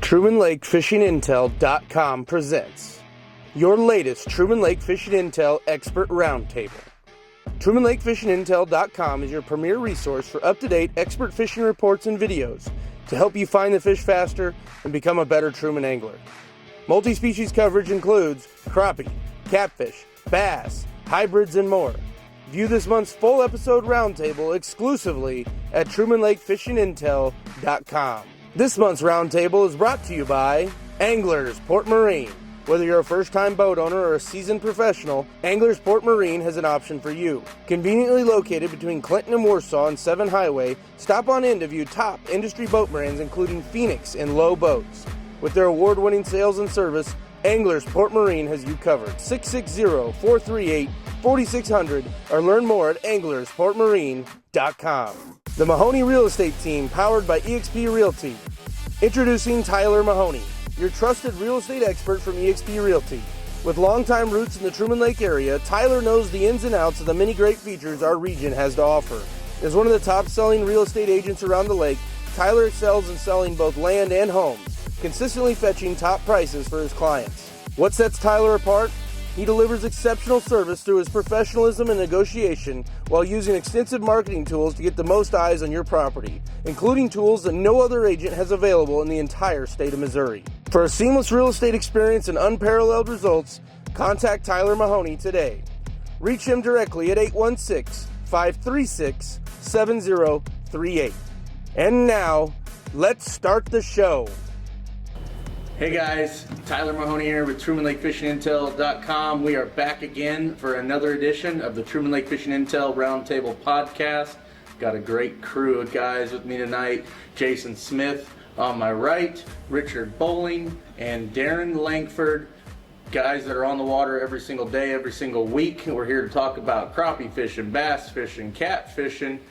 TrumanLakeFishingIntel.com presents your latest Truman Lake Fishing Intel Expert Roundtable. TrumanLakeFishingIntel.com is your premier resource for up-to-date expert fishing reports and videos to help you find the fish faster and become a better Truman angler. Multi-species coverage includes crappie, catfish, bass, hybrids, and more. View this month's full episode roundtable exclusively at TrumanLakeFishingIntel.com. This month's roundtable is brought to you by Anglers Port Marine. Whether you're a first-time boat owner or a seasoned professional, Anglers Port Marine has an option for you. Conveniently located between Clinton and Warsaw on 7 Highway, stop on in to view top industry boat brands including Phoenix and Low Boats. With their award-winning sales and service, Anglers Port Marine has you covered. 660-438-4600 or learn more at anglersportmarine.com. The Mahoney Real Estate Team, powered by eXp Realty. Introducing Tyler Mahoney, your trusted real estate expert from eXp Realty. With longtime roots in the Truman Lake area, Tyler knows the ins and outs of the many great features our region has to offer. As one of the top-selling real estate agents around the lake, Tyler excels in selling both land and homes, consistently fetching top prices for his clients. What sets Tyler apart? He delivers exceptional service through his professionalism and negotiation while using extensive marketing tools to get the most eyes on your property, including tools that no other agent has available in the entire state of Missouri. For a seamless real estate experience and unparalleled results, contact Tyler Mahoney today. Reach him directly at 816-536-7038. And now, let's start the show. Hey guys, Tyler Mahoney here with TrumanLakeFishingIntel.com. We are back again for another edition of the Truman Lake Fishing Intel Roundtable Podcast. Got a great crew of guys with me tonight. Jason Smith on my right, Richard Bowling, and Darren Langford. Guys that are on the water every single day, every single week. We're here to talk about crappie fishing, bass fishing, cat fishing.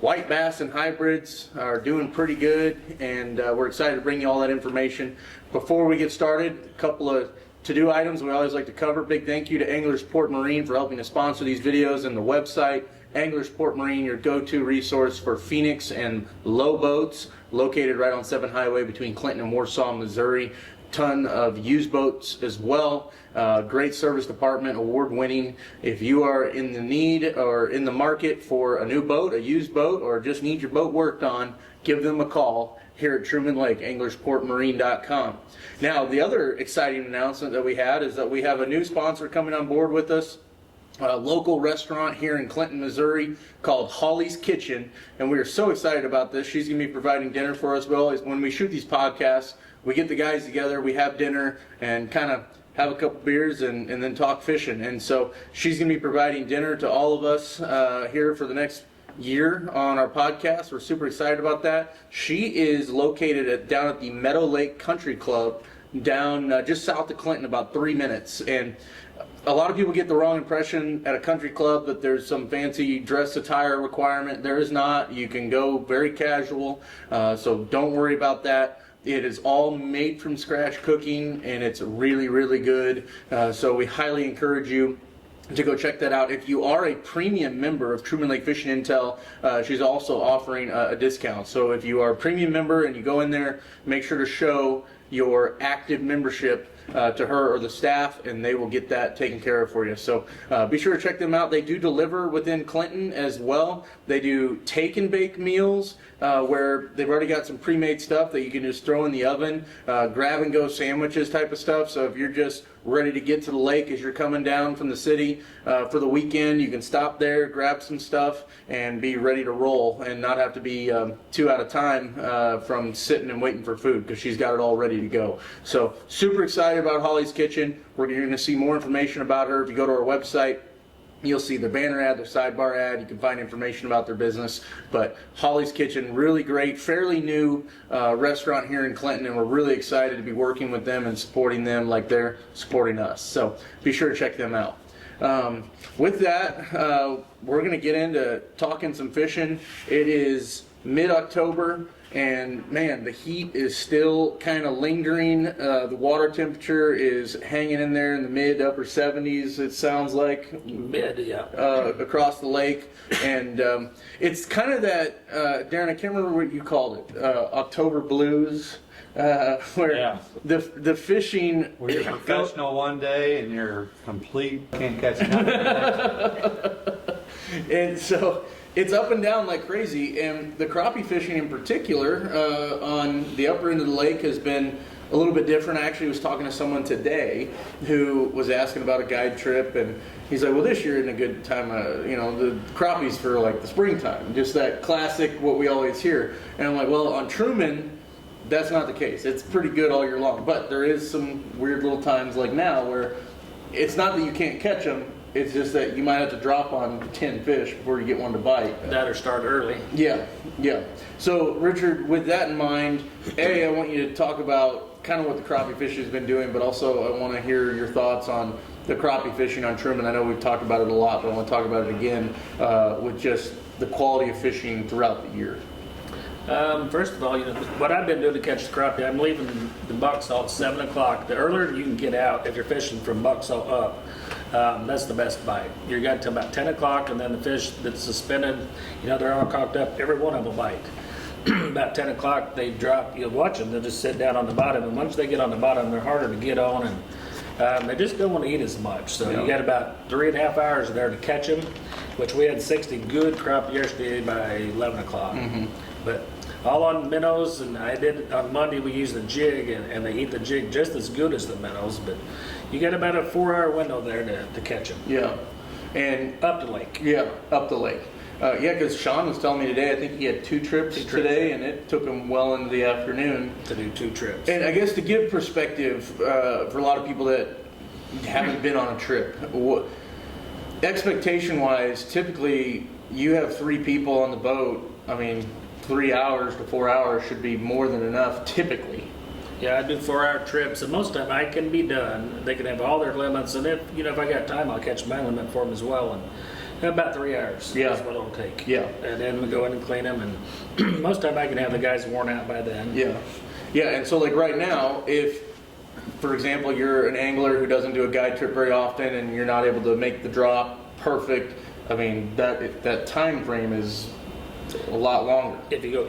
White bass and hybrids are doing pretty good, and we're excited to bring you all that information. Before we get started, a couple of to-do items we always like to cover. Big thank you to Anglers Port Marine for helping to sponsor these videos and the website. Anglers Port Marine, your go-to resource for Phoenix and Low Boats, located right on 7 Highway between Clinton and Warsaw, Missouri. Ton of used boats as well. Great service department, award-winning. If you are in the need or in the market for a new boat, a used boat, or just need your boat worked on, give them a call here at Truman Lake, anglersportmarine.com. Now, the other exciting announcement that we had is that we have a new sponsor coming on board with us. A local restaurant here in Clinton, Missouri called Holly's Kitchen, and we are so excited about this. She's going to be providing dinner for us. Well, when we shoot these podcasts, we get the guys together, we have dinner, and kind of have a couple beers and then talk fishing. And so she's going to be providing dinner to all of us here for the next year on our podcast. We're super excited about that. She is located down at the Meadow Lake Country Club down just south of Clinton, about 3 minutes. And a lot of people get the wrong impression at a country club that there's some fancy dress attire requirement. There is not. You can go very casual, so don't worry about that. It is all made from scratch cooking, and it's really, really good. So we highly encourage you to go check that out. If you are a premium member of Truman Lake Fishing Intel, she's also offering a discount. So if you are a premium member and you go in there, make sure to show your active membership to her or the staff, and they will get that taken care of for you. So be sure to check them out. They do deliver within Clinton as well. They do take and bake meals where they've already got some pre-made stuff that you can just throw in the oven, grab and go sandwiches type of stuff. So if you're just ready to get to the lake as you're coming down from the city for the weekend, you can stop there, grab some stuff, and be ready to roll and not have to be 2 out of time from sitting and waiting for food, because she's got it all ready to go. So super excited about Holly's Kitchen. We're going to see more information about her. If you go to our website, you'll see their banner ad, their sidebar ad. You can find information about their business. But Holly's Kitchen, really great, fairly new restaurant here in Clinton, and we're really excited to be working with them and supporting them like they're supporting us. So be sure to check them out. With that, we're going to get into talking some fishing. It is mid-October, And man, the heat is still kind of lingering. The water temperature is hanging in there in the mid upper 70s, it sounds like. Across the lake. And it's kind of that, Darren, I can't remember what you called it, October blues. Where the fishing, where you're professional one day and you're complete, can't catch nothing. And so it's up and down like crazy, and the crappie fishing in particular on the upper end of the lake has been a little bit different. I actually was talking to someone today who was asking about a guide trip, and he's like, well, this year isn't a good time, the crappies for like the springtime, just that classic what we always hear. And I'm like, well, on Truman, that's not the case. It's pretty good all year long, but there is some weird little times like now where it's not that you can't catch them, it's just that you might have to drop on 10 fish before you get one to bite. That or start early. Yeah. So Richard, with that in mind, I want you to talk about kind of what the crappie fishing has been doing, but also I want to hear your thoughts on the crappie fishing on Truman. I know we've talked about it a lot, but I want to talk about it again with just the quality of fishing throughout the year. First of all, what I've been doing to catch the crappie, I'm leaving the buck salt at 7 o'clock. The earlier you can get out if you're fishing from buck salt up, that's the best bite. You got to about 10 o'clock, and then the fish that's suspended, they're all cocked up. Every one of them will bite. About 10 o'clock, they drop. You'll watch them. They'll just sit down on the bottom, and once they get on the bottom, they're harder to get on, and they just don't want to eat as much. So you got about 3.5 hours there to catch them, which we had 60 good crappie yesterday by 11 o'clock. But all on minnows, and I did on Monday. We used the jig, and they eat the jig just as good as the minnows. But you got about a 4-hour window there to catch them. Yeah, and up the lake. Yeah, up the lake. Because Sean was telling me today, I think he had two trips today, and it took him well into the afternoon to do 2 trips. And I guess to give perspective for a lot of people that haven't been on a trip, expectation-wise, typically you have 3 people on the boat. I mean, 3 hours to 4 hours should be more than enough, typically. Yeah, I do 4-hour trips, and most of the time I can be done. They can have all their limits, and if I got time, I'll catch my limit for them as well. And about 3 hours. Yeah. That's what it'll take. Yeah. And then we go in and clean them, and most of the time I can have the guys worn out by then. Yeah. And so like right now, if, for example, you're an angler who doesn't do a guide trip very often, and you're not able to make the drop perfect, I mean that time frame is a lot longer. If you go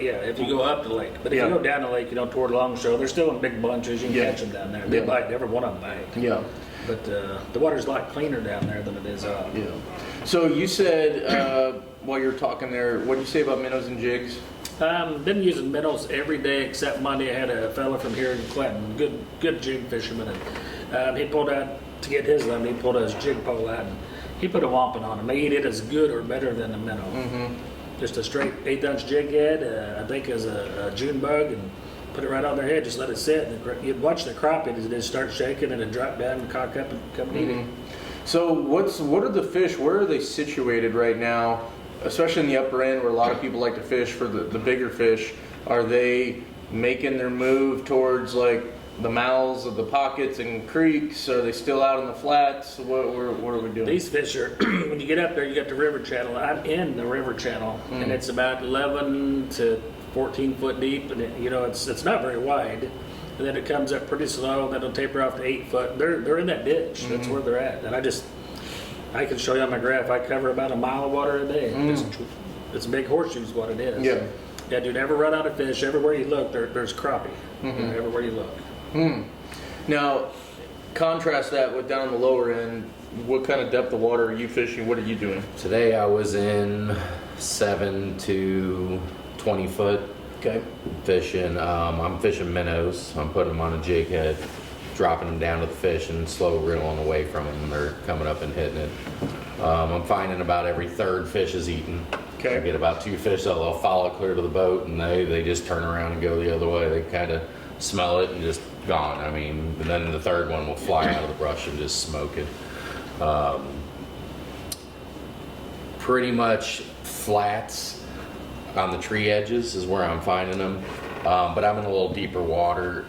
up the lake. But if you go down the lake, toward Longshore, they're still in big bunches. You can catch them down there. They bite. Every one of them bite. Yeah. But the water's a lot cleaner down there than it is up. Yeah. So you said while you were talking there, what did you say about minnows and jigs? Been using minnows every day except Monday. I had a fella from here in Clinton, good jig fisherman, and he pulled out to get his limit. He pulled his jig pole out, and he put a wampum on him. They eat it as good or better than the minnow. Just a straight 1/8" jig head, I think is a June bug, and put it right on their head, just let it sit. And you'd watch the crappie, it just start shaking and it drop down and cock up and come and eat it. So what are the fish, where are they situated right now, especially in the upper end where a lot of people like to fish for the bigger fish? Are they making their move towards like the mouths of the pockets and creeks? Are they still out in the flats? What are we doing? These fish are, when you get up there, you got the river channel. I'm in the river channel, and it's about 11 to 14 foot deep, and it's not very wide. And then it comes up pretty slow, and then it'll taper off to 8 foot. They're in that ditch. That's where they're at. And I can show you on my graph. I cover about a mile of water a day. It's big horseshoes, what it is. Yeah, dude. Never run out of fish. Everywhere you look, there's crappie. Everywhere you look. Now, contrast that with down the lower end. What kind of depth of water are you fishing? What are you doing? Today I was in 7 to 20 foot. Okay. Fishing. I'm fishing minnows. I'm putting them on a jig head, dropping them down to the fish and slow reeling away from them. They're coming up and hitting it. I'm finding about every 3rd fish is eaten. Okay. I get about 2 fish that they'll follow clear to the boat, and they just turn around and go the other way. They kind of smell it and just gone. I mean, and then the 3rd one will fly out of the brush and just smoke it. Pretty much flats on the tree edges is where I'm finding them, but I'm in a little deeper water.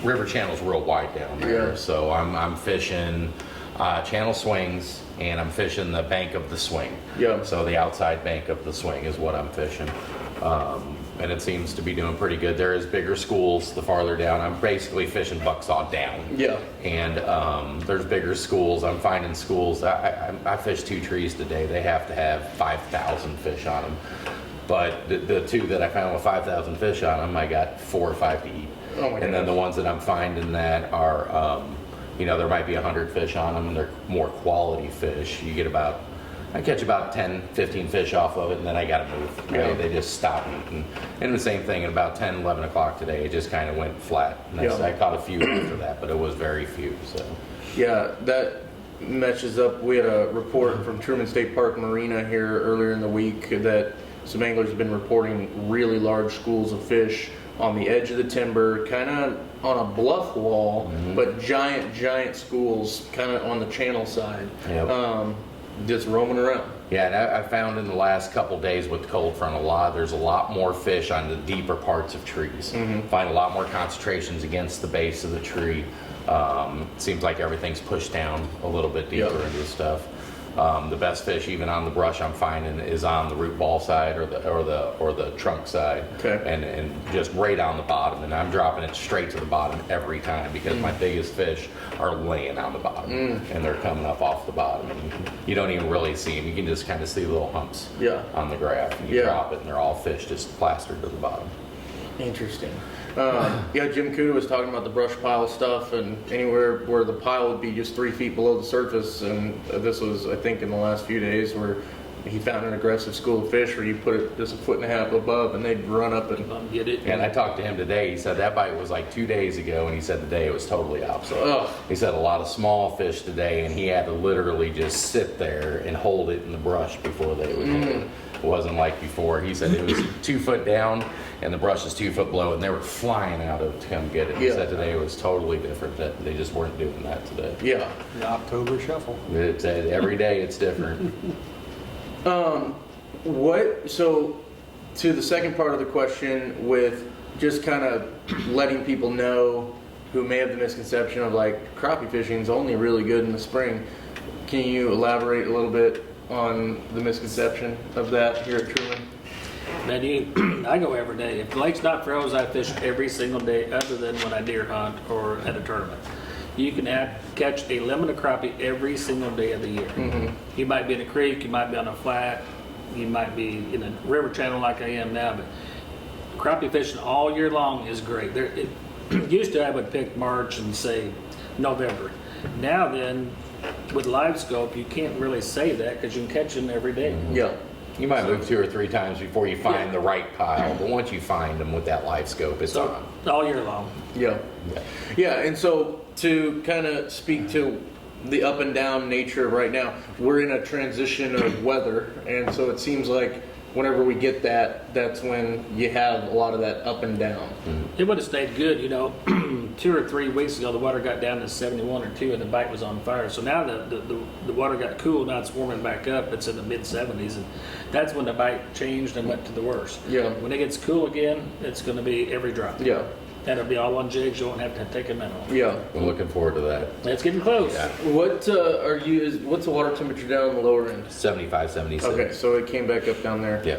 River channel's real wide down there, so I'm fishing channel swings, and I'm fishing the bank of the swing. So the outside bank of the swing is what I'm fishing. and it seems to be doing pretty good. There is bigger schools the farther down. I'm basically fishing bucksaw down. Yeah. And there's bigger schools. I'm finding schools. I fished 2 trees today. They have to have 5,000 fish on them. But the 2 that I found with 5,000 fish on them, I got 4 or 5 to eat. Oh my and then the ones that I'm finding that are, there might be 100 fish on them, and they're more quality fish. I catch about 10, 15 fish off of it, and then I got to move. Yeah. They just stop eating. And the same thing at about 10, 11 o'clock today, it just kind of went flat. And I caught a few after that, but it was very few. So. Yeah, that matches up. We had a report from Truman State Park Marina here earlier in the week that some anglers have been reporting really large schools of fish on the edge of the timber, kind of on a bluff wall, but giant schools kind of on the channel side. Yep. Just roaming around. Yeah, and I found in the last couple days with the cold front there's a lot more fish on the deeper parts of trees. Find a lot more concentrations against the base of the tree. Seems like everything's pushed down a little bit deeper into stuff. The best fish, even on the brush, I'm finding is on the root ball side or the trunk side, and just right on the bottom. And I'm dropping it straight to the bottom every time because my biggest fish are laying on the bottom and they're coming up off the bottom. And you don't even really see them. You can just kind of see little humps on the graph. And you drop it, and they're all fish just plastered to the bottom. Interesting. Jim Cuda was talking about the brush pile stuff, and anywhere where the pile would be just 3 feet below the surface. And this was, I think, in the last few days where he found an aggressive school of fish where you put it just 1.5 feet above, and they'd run up and get it. And I talked to him today. He said that bite was like 2 days ago, and he said today it was totally opposite. Oh. He said a lot of small fish today, and he had to literally just sit there and hold it in the brush before they would hit it. It wasn't like before. He said it was 2 foot down, and the brush is 2 foot below, and they were flying out of it to come get it. He said today it was totally different. That they just weren't doing that today. Yeah. The October shuffle. It's, every day it's different. So to the second part of the question, with just kind of letting people know who may have the misconception of like crappie fishing is only really good in the spring, can you elaborate a little bit on the misconception of that here at Truman? Man, I go every day. If the lake's not froze, I fish every single day other than when I deer hunt or at a tournament. You can catch a limit of crappie every single day of the year. You might be in a creek, you might be on a flat, you might be in a river channel like I am now, but crappie fishing all year long is great. Used to I would pick March and say November. Now then, with live scope, you can't really say that because you can catch them every day. Yeah. You might move 2 or 3 times before you find the right pile, but once you find them with that live scope, it's on. All year long. Yeah. And so to kind of speak to the up and down nature of right now, we're in a transition of weather, and so it seems like whenever we get that, that's when you have a lot of that up and down. It would have stayed good, 2 or 3 weeks ago, the water got down to 71 or 2 and the bite was on fire. So now the water got cool, now it's warming back up, it's in the mid 70s, and that's when the bite changed and went to the worst. Yeah. When it gets cool again, it's going to be every drop. Yeah. And it'll be all on jigs, you won't have to take them in. Yeah. I'm looking forward to that. It's getting close. Yeah. What's the water temperature down on the lower end? 75, 76. Okay, so it came back up down there. Yeah.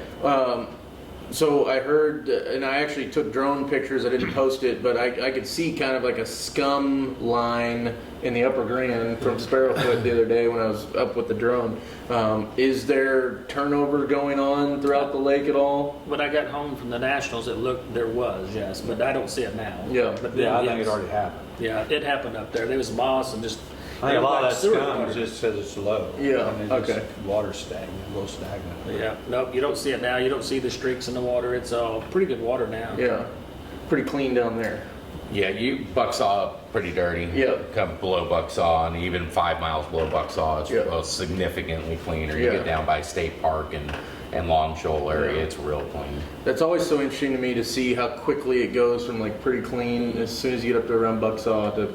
So I heard, and I actually took drone pictures, I didn't post it, but I could see kind of like a scum line in the upper Grand from Sparrowfoot the other day when I was up with the drone. Is there turnover going on throughout the lake at all? When I got home from the Nationals, there was, yes, but I don't see it now. Yeah. But Yeah, I yes. think it already happened. Yeah, it happened up there. There was moss and just. I think a lot of that sewer scum water. is just because it's low. Yeah, I mean, okay. Water stagnant, a little stagnant. Yeah, nope, you don't see it now. You don't see the streaks in the water. It's all pretty good water now. Yeah. Pretty clean down there. Yeah, you bucksaw up pretty dirty. Yeah. Come below bucksaw, and even 5 miles below bucksaw, it's Yeah. significantly cleaner. You Yeah. get down by State Park and Long Shoal area, it's real clean. That's always so interesting to me to see how quickly it goes from like pretty clean as soon as you get up to around bucksaw to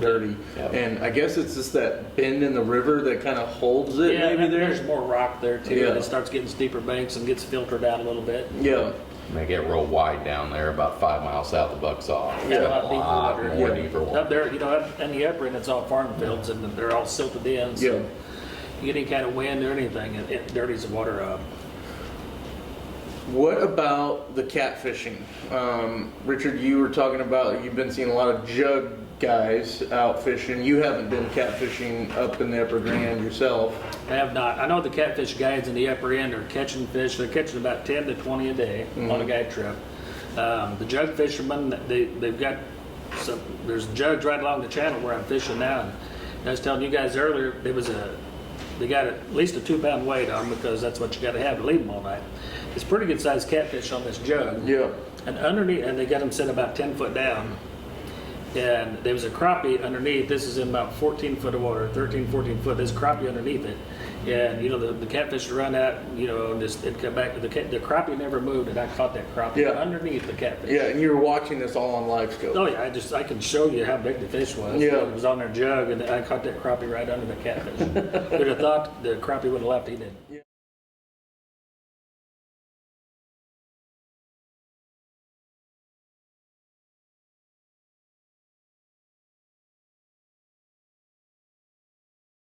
dirty. Yep. And I guess it's just that bend in the river that kind of holds it Yeah, maybe there. there's more rock there too. Yeah. And it starts getting steeper banks and gets filtered out a little bit. Yeah. They get real wide down there, about 5 miles south of Bucksaw. Yeah, a lot deeper water. More Yeah. deeper water. Up there, up in the upper end, it's all farm fields and they're all silted in. So Yeah. you get any kind of wind or anything, it dirties the water up. What about the catfishing? Richard, you were talking about you've been seeing a lot of jug guys out fishing. You haven't been catfishing up in the Upper Grand yourself. I have not. I know the catfish guides in the upper end are catching fish. They're catching about 10 to 20 a day on a guide trip. The jug fishermen, they've got some. There's jugs right along the channel where I'm fishing now. And I was telling you guys earlier, they got at least a 2-pound weight on because that's what you got to have to leave them all night. It's pretty good sized catfish on this jug. Yeah. And underneath, and they got them set about 10 foot down. And there was a crappie underneath. This is in about 14 foot of water, 13, 14 foot. There's a crappie underneath it. And, the catfish would run out, and it'd come back. The crappie never moved, and I caught that crappie underneath the catfish. Yeah, and you were watching this all on live scope. Oh, yeah, I can show you how big the fish was. Yeah. It was on their jug, and I caught that crappie right under the catfish. You'd have thought the crappie would have left, he didn't.